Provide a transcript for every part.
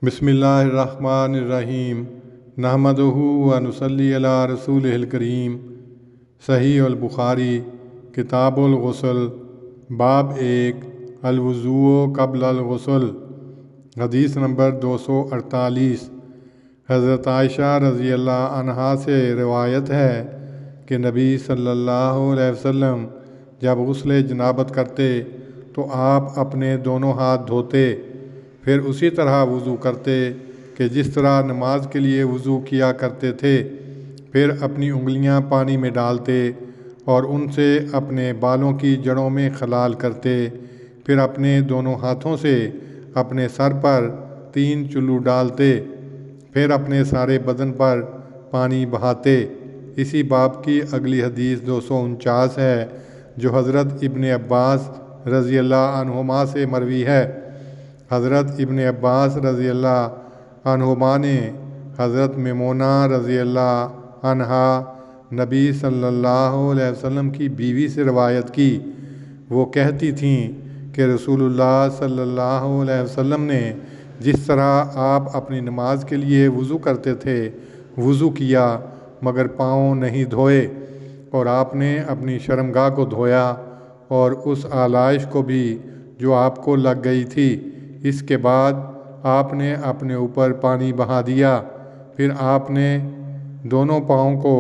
بسم اللہ الرحمن الرحیم نحمدہ و نصلی علی رسولہ الکریم۔ صحیح البخاری کتاب الغسل باب 1 الوضوء قبل الغسل حدیث نمبر 248۔ حضرت عائشہ رضی اللہ عنہا سے روایت ہے کہ نبی صلی اللہ علیہ وسلم جب غسل جنابت کرتے تو آپ اپنے دونوں ہاتھ دھوتے، پھر اسی طرح وضو کرتے کہ جس طرح نماز کے لیے وضو کیا کرتے تھے، پھر اپنی انگلیاں پانی میں ڈالتے اور ان سے اپنے بالوں کی جڑوں میں خلال کرتے، پھر اپنے دونوں ہاتھوں سے اپنے سر پر 3 چلو ڈالتے، پھر اپنے سارے بدن پر پانی بہاتے۔ اسی باب کی اگلی حدیث 249 ہے، جو حضرت ابن عباس رضی اللہ عنہما سے مروی ہے۔ حضرت ابن عباس رضی اللہ عنہما نے حضرت میمونہ رضی اللہ عنہا نبی صلی اللہ علیہ وسلم کی بیوی سے روایت کی۔ وہ کہتی تھیں کہ رسول اللہ صلی اللہ علیہ وسلم نے جس طرح آپ اپنی نماز کے لیے وضو کرتے تھے وضو کیا، مگر پاؤں نہیں دھوئے، اور آپ نے اپنی شرمگاہ کو دھویا اور اس آلائش کو بھی جو آپ کو لگ گئی تھی۔ اس کے بعد آپ نے اپنے اوپر پانی بہا دیا، پھر آپ نے دونوں پاؤں کو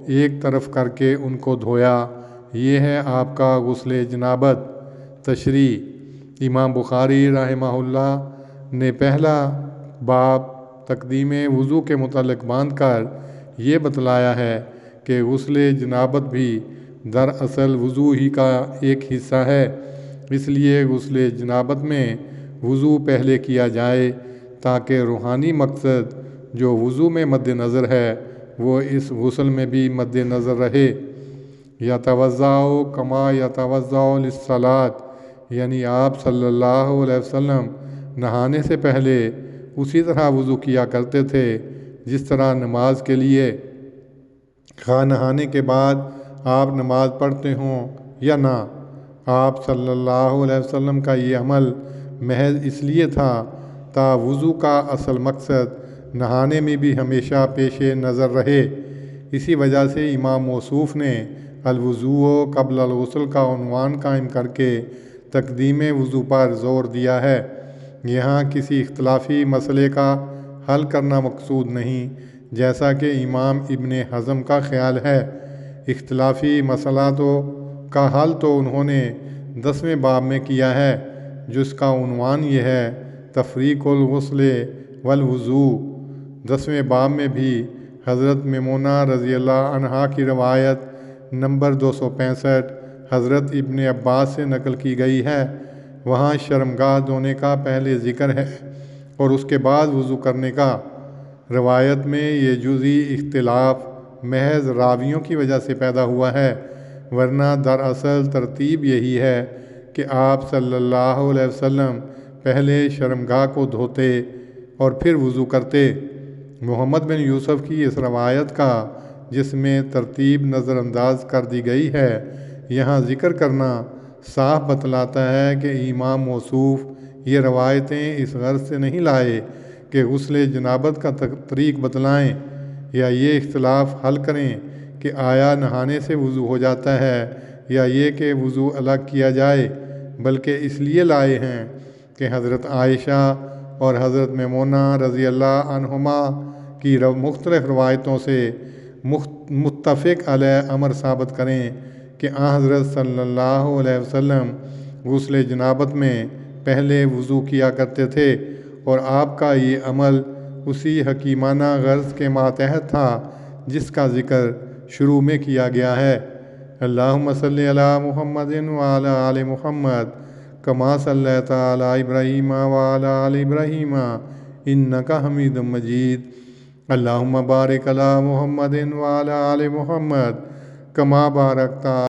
ایک طرف کر کے ان کو دھویا۔ یہ ہے آپ کا غسل جنابت۔ تشریح: امام بخاری رحمہ اللہ نے پہلا باب تقدیم وضو کے متعلق باندھ کر یہ بتلایا ہے کہ غسل جنابت بھی دراصل وضو ہی کا ایک حصہ ہے، اس لیے غسل جنابت میں وضو پہلے کیا جائے تاکہ روحانی مقصد جو وضو میں مد نظر ہے وہ اس غسل میں بھی مد نظر رہے۔ یتوضأ کما یتوضأ للصلاۃ، یعنی آپ صلی اللہ علیہ وسلم نہانے سے پہلے اسی طرح وضو کیا کرتے تھے جس طرح نماز کے لیے، خواہ نہانے کے بعد آپ نماز پڑھتے ہوں یا نہ۔ آپ صلی اللہ علیہ وسلم کا یہ عمل محض اس لیے تھا تا وضو کا اصل مقصد نہانے میں بھی ہمیشہ پیش نظر رہے۔ اسی وجہ سے امام موصوف نے الوضوء قبل الغسل کا عنوان قائم کر کے تقدیم وضو پر زور دیا ہے۔ یہاں کسی اختلافی مسئلے کا حل کرنا مقصود نہیں، جیسا کہ امام ابن حزم کا خیال ہے۔ اختلافی مسئلہ کا حل تو انہوں نے 10ویں باب میں کیا ہے، جس کا عنوان یہ ہے تفریق الغسل والوضوء۔ 10ویں باب میں بھی حضرت میمونہ رضی اللہ عنہا کی روایت نمبر 265 حضرت ابن عباس سے نقل کی گئی ہے۔ وہاں شرمگاہ دھونے کا پہلے ذکر ہے اور اس کے بعد وضو کرنے کا۔ روایت میں یہ جزئی اختلاف محض راویوں کی وجہ سے پیدا ہوا ہے، ورنہ دراصل ترتیب یہی ہے کہ آپ صلی اللہ علیہ وسلم پہلے شرمگاہ کو دھوتے اور پھر وضو کرتے۔ محمد بن یوسف کی اس روایت کا، جس میں ترتیب نظر انداز کر دی گئی ہے، یہاں ذکر کرنا صاف بتلاتا ہے کہ امام موصوف یہ روایتیں اس غرض سے نہیں لائے کہ غسل جنابت کا طریق بتلائیں یا یہ اختلاف حل کریں کہ آیا نہانے سے وضو ہو جاتا ہے یا یہ کہ وضو الگ کیا جائے، بلکہ اس لیے لائے ہیں کہ حضرت عائشہ اور حضرت میمونہ رضی اللہ عنہما کی مختلف روایتوں سے متفق علیہ امر ثابت کریں کہ حضرت صلی اللہ علیہ وسلم غسل جنابت میں پہلے وضو کیا کرتے تھے، اور آپ کا یہ عمل اسی حکیمانہ غرض کے ماتحت تھا جس کا ذکر شروع میں کیا گیا ہے۔ اللہم صلی علی محمد وعلی آل محمد کما صلیت علی ابراہیم وعلی آل ابراہیم انک حمید مجید۔ اللہم بارک علی محمد وعلی آل محمد کما بارکت